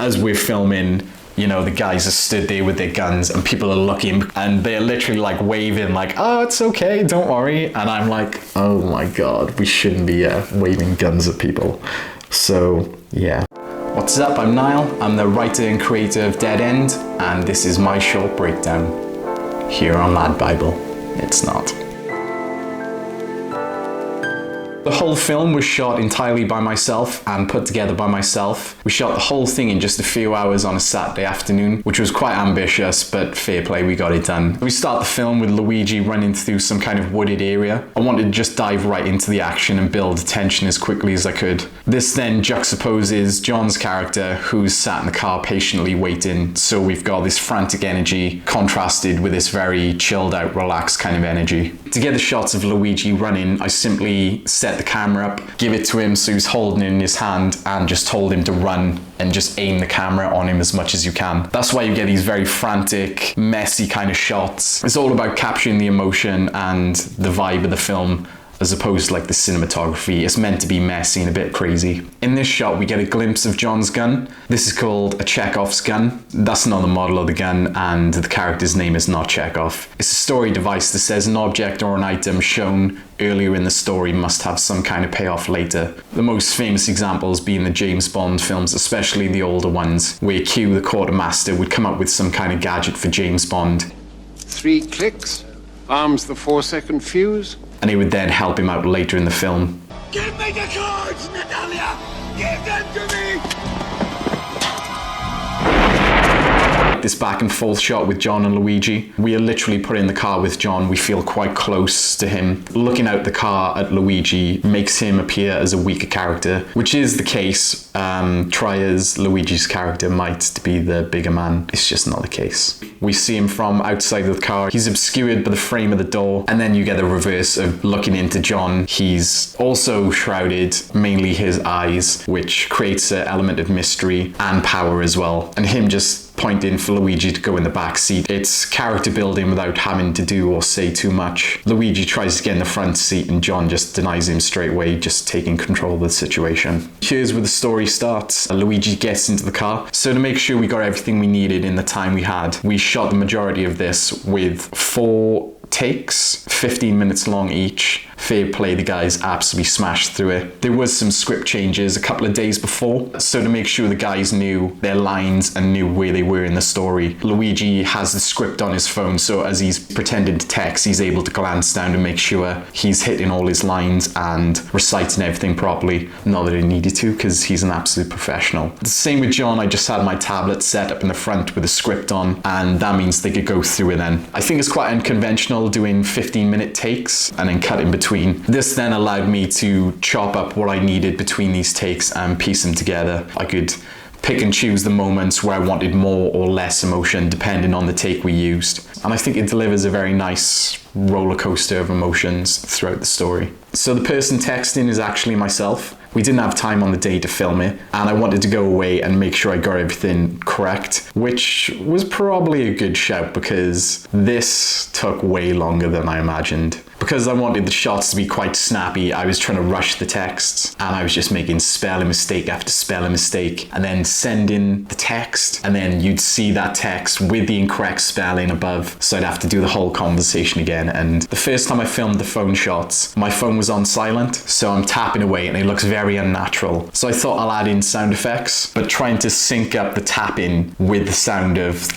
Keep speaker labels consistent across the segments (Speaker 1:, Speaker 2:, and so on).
Speaker 1: as we're filming, you know, the guys are stood there with their guns and people are looking and they're literally like waving like, oh, it's okay, don't worry. And I'm like, oh my God, we shouldn't be waving guns at people. So, yeah. What's up? I'm Niall. I'm the writer and creator of Dead End, and this is my short breakdown here on Lad Bible. It's not. The whole film was shot entirely by myself and put together by myself. We shot the whole thing in just a few hours on a Saturday afternoon, which was quite ambitious, but fair play, we got it done. We start the film with Luigi running through some kind of wooded area. I wanted to just dive right into the action and build tension as quickly as I could. This then juxtaposes John's character, who's sat in the car patiently waiting. So we've got this frantic energy contrasted with this very chilled out, relaxed kind of energy. To get the shots of Luigi running, I simply set the camera up, give it to him so he's holding it in his hand, and just told him to run and just aim the camera on him as much as you can. That's why you get these very frantic, messy kind of shots. It's all about capturing the emotion and the vibe of the film, as opposed to like the cinematography. It's meant to be messy and a bit crazy. In this shot, we get a glimpse of John's gun. This is called a Chekhov's gun. That's not the model of the gun, and the character's name is not Chekhov. It's a story device that says an object or an item shown earlier in the story must have some kind of payoff later. The most famous examples being the James Bond films, especially the older ones, where Q, the quartermaster, would come up with some kind of gadget for James Bond.
Speaker 2: 3 clicks, arms the 4-second fuse.
Speaker 1: And he would then help him out later in the film.
Speaker 3: Give me the cards, Natalia! Give them to me!
Speaker 1: This back and forth shot with John and Luigi. We are literally put in the car with John. We feel quite close to him. Looking out the car at Luigi makes him appear as a weaker character, which is the case. Try as Luigi's character might to be the bigger man. It's just not the case. We see him from outside of the car. He's obscured by the frame of the door, and then you get the reverse of looking into John. He's also shrouded, mainly his eyes, which creates an element of mystery and power as well. And him just pointing for Luigi to go in the back seat. It's character building without having to do or say too much. Luigi tries to get in the front seat and John just denies him straight away, just taking control of the situation. Here's where the story starts. Luigi gets into the car. So to make sure we got everything we needed in the time we had, we shot the majority of this with 4 takes, 15 minutes long each. Fair play, the guys absolutely smashed through it. There was some script changes a couple of days before, so to make sure the guys knew their lines and knew where they were in the story. Luigi has the script on his phone, so as he's pretending to text, he's able to glance down to make sure he's hitting all his lines and reciting everything properly. Not that he needed to, because he's an absolute professional. The same with John. I just had my tablet set up in the front with the script on, and that means they could go through it then. I think it's quite unconventional doing 15-minute takes and then cut in between. This then allowed me to chop up what I needed between these takes and piece them together. I could pick and choose the moments where I wanted more or less emotion depending on the take we used. And I think it delivers a very nice roller coaster of emotions throughout the story. So the person texting is actually myself. We didn't have time on the day to film it, and I wanted to go away and make sure I got everything correct, which was probably a good shout because this took way longer than I imagined. Because I wanted the shots to be quite snappy, I was trying to rush the texts, and I was just making spelling mistake after spelling mistake, and then sending the text, and then you'd see that text with the incorrect spelling above, so I'd have to do the whole conversation again. And the first time I filmed the phone shots, my phone was on silent, so I'm tapping away and it looks very unnatural. So I thought I'll add in sound effects, but trying to sync up the tapping with the sound of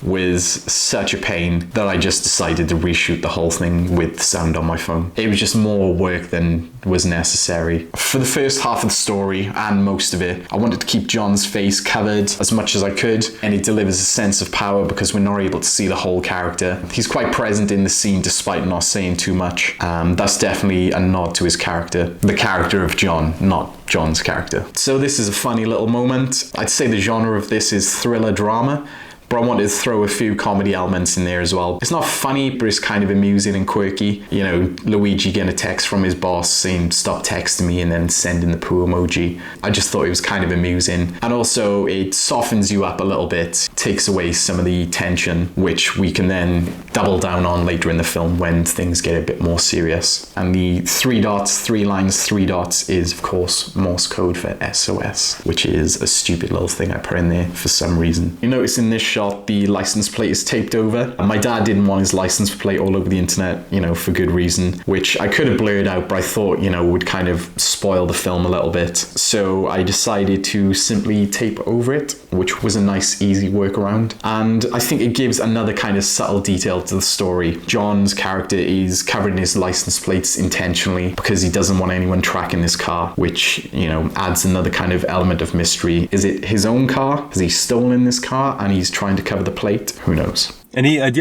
Speaker 1: was such a pain that I just decided to reshoot the whole thing with the sound on my phone. It was just more work than was necessary. For the first half of the story, and most of it, I wanted to keep John's face covered as much as I could, and it delivers a sense of power because we're not able to see the whole character. He's quite present in the scene despite not saying too much. That's definitely a nod to his character. The character of John, not John's character. So this is a funny little moment. I'd say the genre of this is thriller drama, but I wanted to throw a few comedy elements in there as well. It's not funny, but it's kind of amusing and quirky. You know, Luigi getting a text from his boss saying, "Stop texting me," and then sending the poo emoji. I just thought it was kind of amusing. And also, it softens you up a little bit takes away some of the tension, which we can then double down on later in the film when things get a bit more serious. And the 3 dots, 3 lines, 3 dots is, of course, Morse code for SOS, which is a stupid little thing I put in there for some reason. You notice in this shot, the license plate is taped over. My dad didn't want his license plate all over the internet, for good reason, which I could have blurred out, but I thought, would kind of spoil the film a little bit. So I decided to simply tape over it, which was a nice, easy workaround. And I think it gives another kind of subtle detail to the story. John's character is covered in his license plates intentionally because he doesn't want anyone tracking this car, which, adds another kind of element of mystery. Is it his own car? Has he stolen this car and he's trying to cover the plate? Who knows?
Speaker 4: Do you have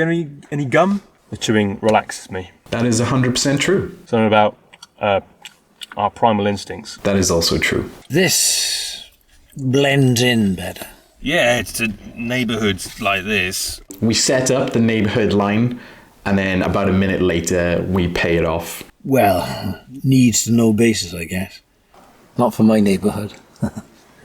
Speaker 4: any gum? The chewing relaxes me.
Speaker 1: That is 100% true.
Speaker 4: Something about our primal instincts.
Speaker 1: That is also true.
Speaker 5: This blends in better.
Speaker 4: Yeah, it's to neighbourhoods like this.
Speaker 1: We set up the neighbourhood line, and then about a minute later, we pay it off.
Speaker 5: Well, needs to know basis, I guess. Not for my neighbourhood.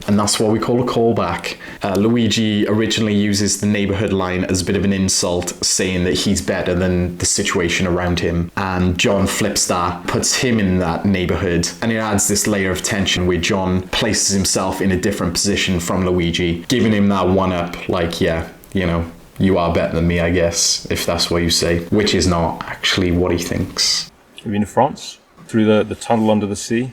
Speaker 1: And that's what we call a callback. Luigi originally uses the neighbourhood line as a bit of an insult, saying that he's better than the situation around him. And John flips that, puts him in that neighbourhood, and it adds this layer of tension where John places himself in a different position from Luigi, giving him that one-up, like, yeah, you are better than me, I guess, if that's what you say, which is not actually what he thinks.
Speaker 4: Have you been to France? Through the tunnel under the sea?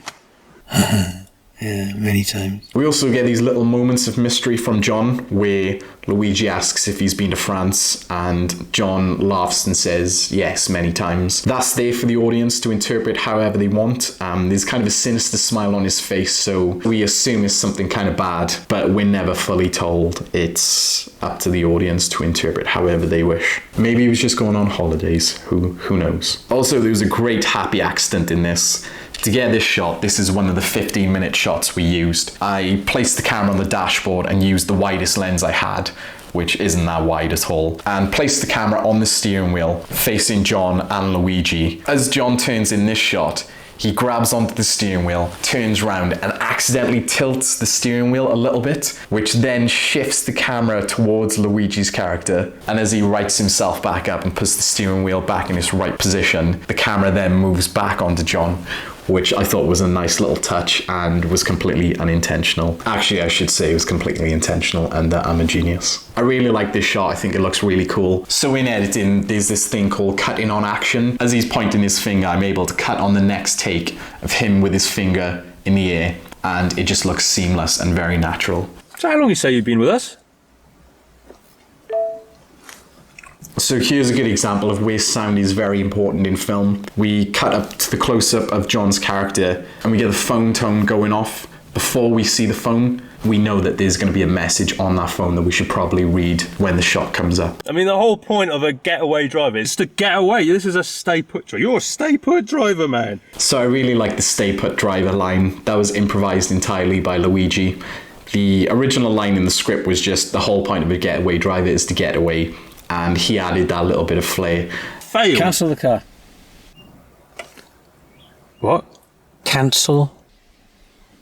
Speaker 5: Yeah, many times.
Speaker 1: We also get these little moments of mystery from John where Luigi asks if he's been to France and John laughs and says yes many times. That's there for the audience to interpret however they want. There's kind of a sinister smile on his face, so we assume it's something kind of bad, but we're never fully told. It's up to the audience to interpret however they wish. Maybe he was just going on holidays, who knows. Also, there was a great happy accident in this. To get this shot, this is one of the 15-minute shots we used. I placed the camera on the dashboard and used the widest lens I had, which isn't that wide at all, and placed the camera on the steering wheel, facing John and Luigi. As John turns in this shot, he grabs onto the steering wheel, turns around and accidentally tilts the steering wheel a little bit, which then shifts the camera towards Luigi's character. And as he rights himself back up and puts the steering wheel back in its right position, the camera then moves back onto John, which I thought was a nice little touch and was completely unintentional. Actually, I should say it was completely intentional, and I'm a genius. I really like this shot. I think it looks really cool. So in editing, there's this thing called cutting on action. As he's pointing his finger, I'm able to cut on the next take of him with his finger in the air, and it just looks seamless and very natural.
Speaker 4: So how long you say you've been with us?
Speaker 1: So here's a good example of where sound is very important in film. We cut up to the close-up of John's character and we get the phone tone going off. Before we see the phone, we know that there's going to be a message on that phone that we should probably read when the shot comes up.
Speaker 4: I mean, the whole point of a getaway driver is to get away. This is a stay-put driver. You're a stay-put driver, man.
Speaker 1: So I really like the stay-put driver line. That was improvised entirely by Luigi. The original line in the script was just the whole point of a getaway driver is to get away. And he added that little bit of flair.
Speaker 4: Fail.
Speaker 5: Cancel the car.
Speaker 4: What?
Speaker 5: Cancel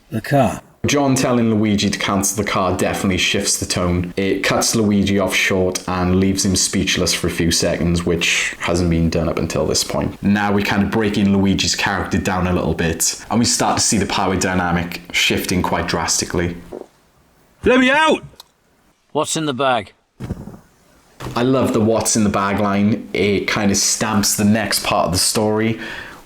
Speaker 5: the car.
Speaker 1: John telling Luigi to cancel the car definitely shifts the tone. It cuts Luigi off short and leaves him speechless for a few seconds, which hasn't been done up until this point. Now we're kind of breaking Luigi's character down a little bit, and we start to see the power dynamic shifting quite drastically.
Speaker 4: Let me out!
Speaker 5: What's in the bag?
Speaker 1: I love the what's in the bag line. It kind of stamps the next part of the story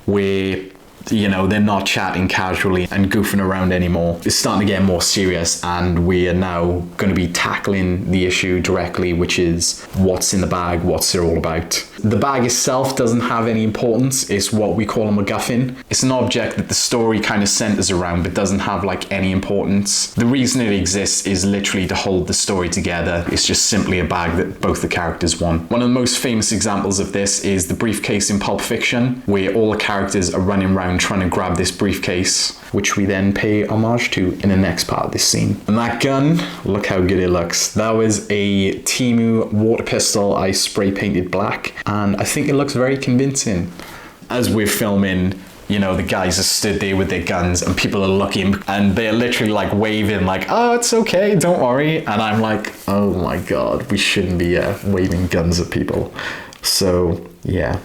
Speaker 1: where, they're not chatting casually and goofing around anymore. It's starting to get more serious, and we are now going to be tackling the issue directly, which is what's in the bag, what's it all about. The bag itself doesn't have any importance. It's what we call a MacGuffin. It's an object that the story kind of centers around but doesn't have any importance. The reason it exists is literally to hold the story together. It's just simply a bag that both the characters want. One of the most famous examples of this is the briefcase in Pulp Fiction, where all the characters are running around trying to grab this briefcase, which we then pay homage to in the next part of this scene. And that gun, look how good it looks. That was a Temu water pistol I spray painted black, and I think it looks very convincing. As we're filming, You know, the guys are stood there with their guns and people are looking and they're literally like waving like, oh, it's okay, don't worry. And I'm like, oh my God, we shouldn't be waving guns at people. So, yeah.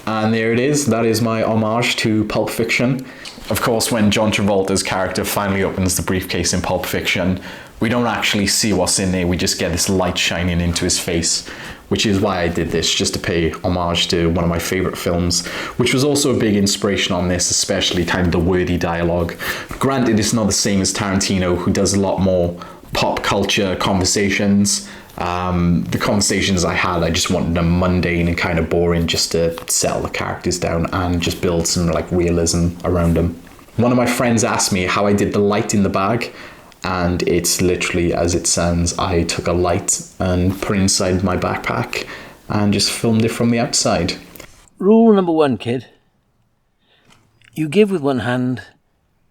Speaker 1: And there it is. That is my homage to Pulp Fiction. Of course, when John Travolta's character finally opens the briefcase in Pulp Fiction, we don't actually see what's in there. We just get this light shining into his face, which is why I did this, just to pay homage to one of my favorite films, which was also a big inspiration on this, especially kind of the wordy dialogue. Granted, it's not the same as Tarantino, who does a lot more pop culture conversations. The conversations I had, I just wanted them mundane and kind of boring, just to settle the characters down and just build some like realism around them. One of my friends asked me how I did the light in the bag, and it's literally as it sounds. I took a light and put it inside my backpack and just filmed it from the outside.
Speaker 5: Rule number 1, kid. You give with one hand,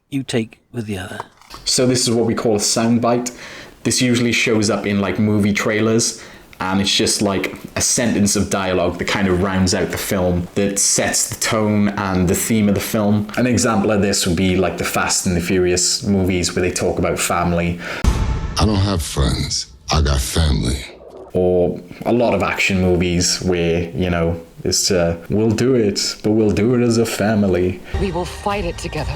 Speaker 5: you take with the other.
Speaker 1: So this is what we call a soundbite. This usually shows up in like movie trailers, and it's just like a sentence of dialogue that kind of rounds out the film, that sets the tone and the theme of the film. An example of this would be like the Fast and the Furious movies where they talk about family.
Speaker 6: I don't have friends, I got family.
Speaker 1: Or a lot of action movies where, you know, it's we'll do it, but we'll do it as a family.
Speaker 7: We will fight it together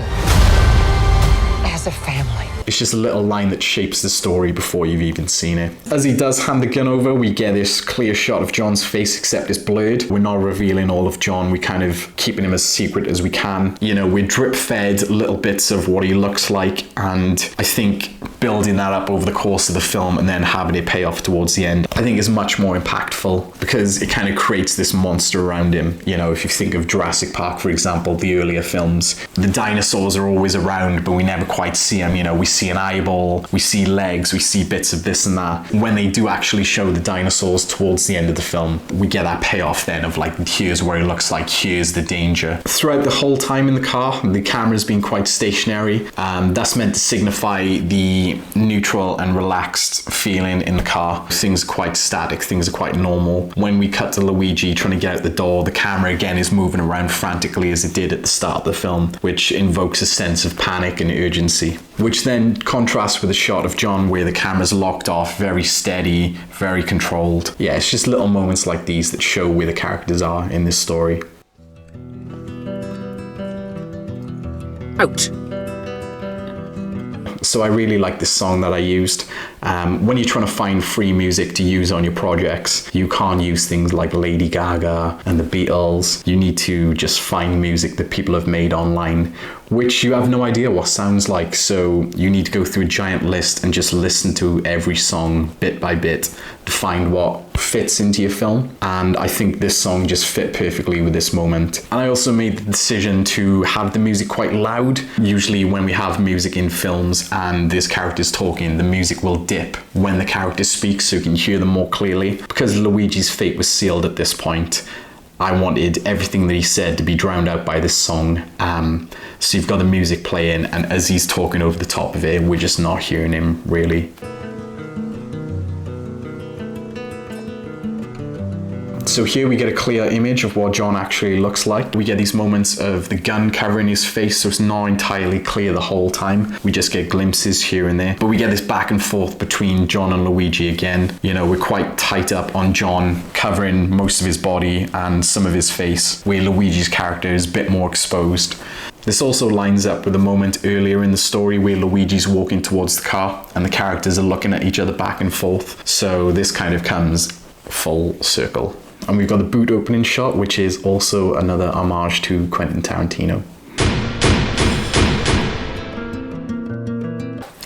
Speaker 7: as a family.
Speaker 1: It's just a little line that shapes the story before you've even seen it. As he does hand the gun over, we get this clear shot of John's face, except it's blurred. We're not revealing all of John. We're kind of keeping him as secret as we can. You know, we're drip-fed little bits of what he looks like, and I think building that up over the course of the film and then having it pay off towards the end, I think is much more impactful because it kind of creates this monster around him. You know, if you think of Jurassic Park, for example, the earlier films, the dinosaurs are always around, but we never quite see them. You know, we see an eyeball, we see legs, we see bits of this and that. When they do actually show the dinosaurs towards the end of the film, we get that payoff then of like, here's where it looks like, here's the danger. Throughout the whole time in the car, the camera's been quite stationary. That's meant to signify the neutral and relaxed feeling in the car. Things are quite static, things are quite normal. When we cut to Luigi trying to get out the door, the camera again is moving around frantically as it did at the start of the film, which invokes a sense of panic and urgency, which then contrasts with a shot of John where the camera's locked off, very steady, very controlled. Yeah, it's just little moments like these that show where the characters are in this story.
Speaker 5: Out.
Speaker 1: So I really like this song that I used. When you're trying to find free music to use on your projects, you can't use things like Lady Gaga and the Beatles. You need to just find music that people have made online, which you have no idea what sounds like. So you need to go through a giant list and just listen to every song bit by bit to find what fits into your film. And I think this song just fit perfectly with this moment. And I also made the decision to have the music quite loud. Usually when we have music in films and there's characters talking, the music will dip when the characters speak so you can hear them more clearly. Because Luigi's fate was sealed at this point, I wanted everything that he said to be drowned out by this song. So you've got the music playing, and as he's talking over the top of it, we're just not hearing him really. So here we get a clear image of what John actually looks like. We get these moments of the gun covering his face, so it's not entirely clear the whole time. We just get glimpses here and there. But we get this back and forth between John and Luigi again. You know, we're quite tight up on John covering most of his body and some of his face, where Luigi's character is a bit more exposed. This also lines up with a moment earlier in the story where Luigi's walking towards the car and the characters are looking at each other back and forth. So this kind of comes full circle. And we've got the boot opening shot, which is also another homage to Quentin Tarantino.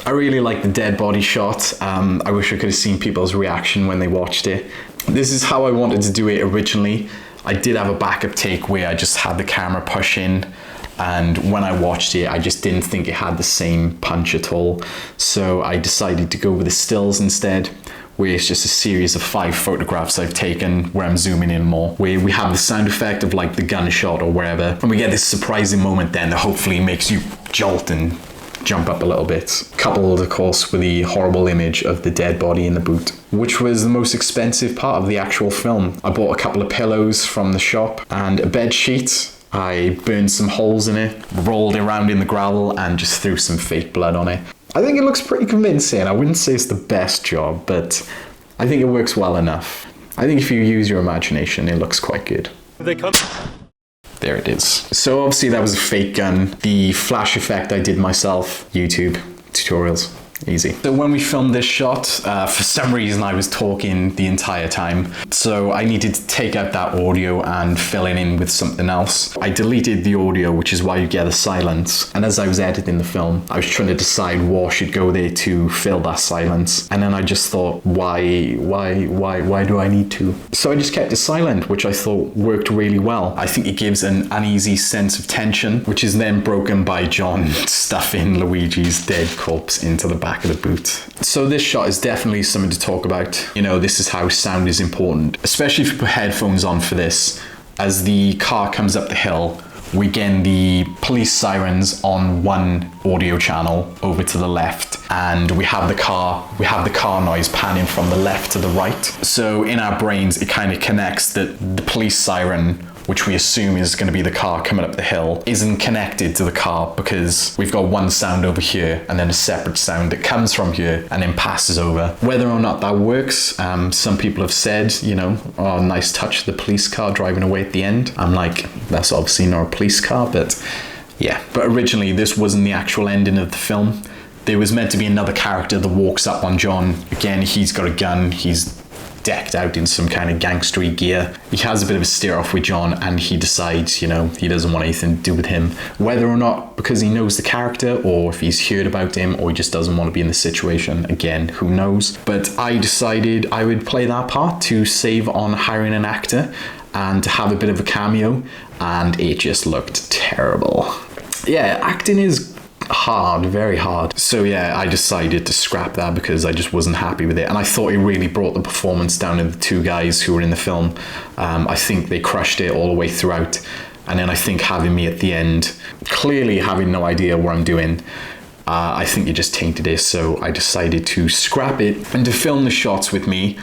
Speaker 1: I really like the dead body shot. I wish I could have seen people's reaction when they watched it. This is how I wanted to do it originally. I did have a backup take where I just had the camera push in, and when I watched it, I just didn't think it had the same punch at all. So I decided to go with the stills instead, where it's just a series of 5 photographs I've taken where I'm zooming in more, where we have the sound effect of like the gunshot or wherever, and we get this surprising moment then that hopefully makes you jolt and jump up a little bit. Coupled, of course, with the horrible image of the dead body in the boot, which was the most expensive part of the actual film. I bought a couple of pillows from the shop and a bed sheet. I burned some holes in it, rolled it around in the gravel, and just threw some fake blood on it. I think it looks pretty convincing. I wouldn't say it's the best job, but I think it works well enough. I think if you use your imagination, it looks quite good.
Speaker 4: They come.
Speaker 1: There it is. So obviously that was a fake gun. The flash effect I did myself. YouTube tutorials. Easy. So when we filmed this shot, for some reason I was talking the entire time. So I needed to take out that audio and fill it in with something else. I deleted the audio, which is why you get a silence. And as I was editing the film, I was trying to decide what should go there to fill that silence. And then I just thought, why do I need to? So I just kept it silent, which I thought worked really well. I think it gives an uneasy sense of tension, which is then broken by John stuffing Luigi's dead corpse into the back of the boot. So this shot is definitely something to talk about. You know, this is how sound is important, especially if you put headphones on for this. As the car comes up the hill, we get the police sirens on one audio channel over to the left, and we have the car noise panning from the left to the right. So in our brains, it kind of connects that the police siren, which we assume is going to be the car coming up the hill, isn't connected to the car because we've got one sound over here and then a separate sound that comes from here and then passes over. Whether or not that works, some people have said, you know, oh, nice touch, the police car driving away at the end. I'm like, that's obviously not a police car, but yeah. But originally this wasn't the actual ending of the film. There was meant to be another character that walks up on John. Again, he's got a gun, he's decked out in some kind of gangstery gear. He has a bit of a stare off with John and he decides, you know, he doesn't want anything to do with him. Whether or not because he knows the character or if he's heard about him or he just doesn't want to be in the situation, again, who knows. But I decided I would play that part to save on hiring an actor and to have a bit of a cameo, and it just looked terrible. Yeah, acting is hard, very hard. So yeah, I decided to scrap that because I just wasn't happy with it, and I thought it really brought the performance down of the two guys who were in the film. I think they crushed it all the way throughout, and then I think having me at the end, clearly having no idea what I'm doing, I think it just tainted it, so I decided to scrap it. And to film the shots with me,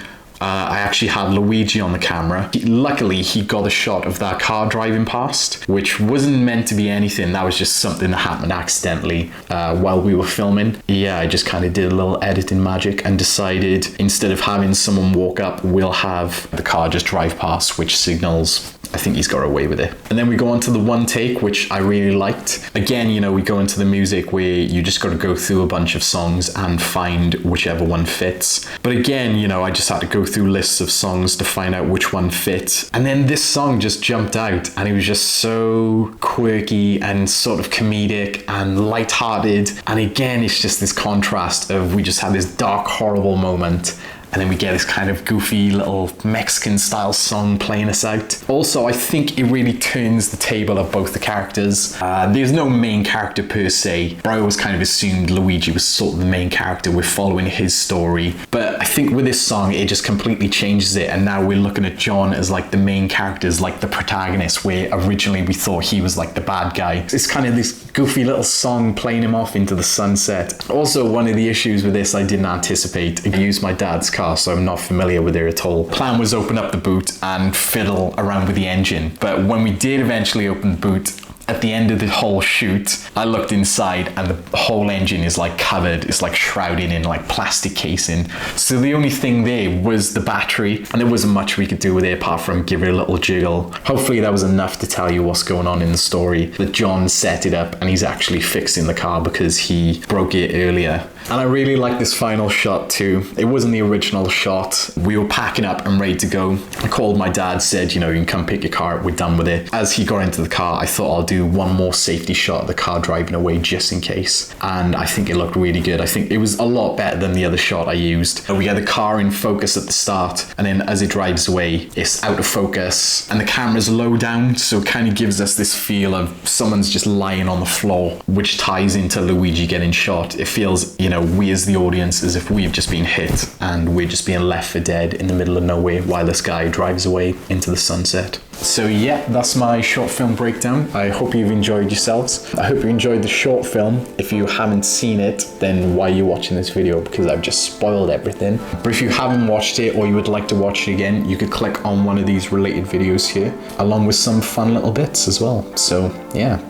Speaker 1: I actually had Luigi on the camera. Luckily, he got a shot of that car driving past, which wasn't meant to be anything. That was just something that happened accidentally while we were filming. Yeah, I just kind of did a little editing magic and decided instead of having someone walk up, we'll have the car just drive past, which signals I think he's got away with it. And then we go on to the one take, which I really liked. Again, you know, we go into the music where you just got to go through a bunch of songs and find whichever one fits. But again, you know, I just had to go through lists of songs to find out which one fit. And then this song just jumped out and it was just so quirky and sort of comedic and lighthearted. And again, it's just this contrast of we just had this dark, horrible moment, and then we get this kind of goofy little Mexican style song playing us out. Also, I think it really turns the table of both the characters. There's no main character per se, but I always kind of assumed Luigi was sort of the main character. We're following his story. But I think with this song, it just completely changes it. And now we're looking at John as like the main character, as like the protagonist, where originally we thought he was like the bad guy. It's kind of this goofy little song playing him off into the sunset. Also, one of the issues with this I didn't anticipate. I used my dad's car, so I'm not familiar with it at all. Plan was open up the boot and fiddle around with the engine. But when we did eventually open the boot, at the end of the whole shoot, I looked inside and the whole engine is like covered, it's like shrouded in like plastic casing. So the only thing there was the battery, and there wasn't much we could do with it apart from give it a little jiggle. Hopefully that was enough to tell you what's going on in the story, that John set it up and he's actually fixing the car because he broke it earlier. And I really like this final shot too. It wasn't the original shot. We were packing up and ready to go. I called my dad, said, you know, you can come pick your car up, we're done with it. As he got into the car, I thought I'll do one more safety shot of the car driving away just in case. And I think it looked really good. I think it was a lot better than the other shot I used. We had the car in focus at the start, and then as it drives away, it's out of focus and the camera's low down, so it kind of gives us this feel of someone's just lying on the floor, which ties into Luigi getting shot. It feels, you know, we as the audience as if we've just been hit and we're just being left for dead in the middle of nowhere while this guy drives away into the sunset. So yeah, that's my short film breakdown. I hope you've enjoyed yourselves. I hope you enjoyed the short film. If you haven't seen it, then why are you watching this video? Because I've just spoiled everything. But if you haven't watched it or you would like to watch it again, you could click on one of these related videos here, along with some fun little bits as well. So yeah,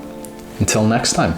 Speaker 1: until next time.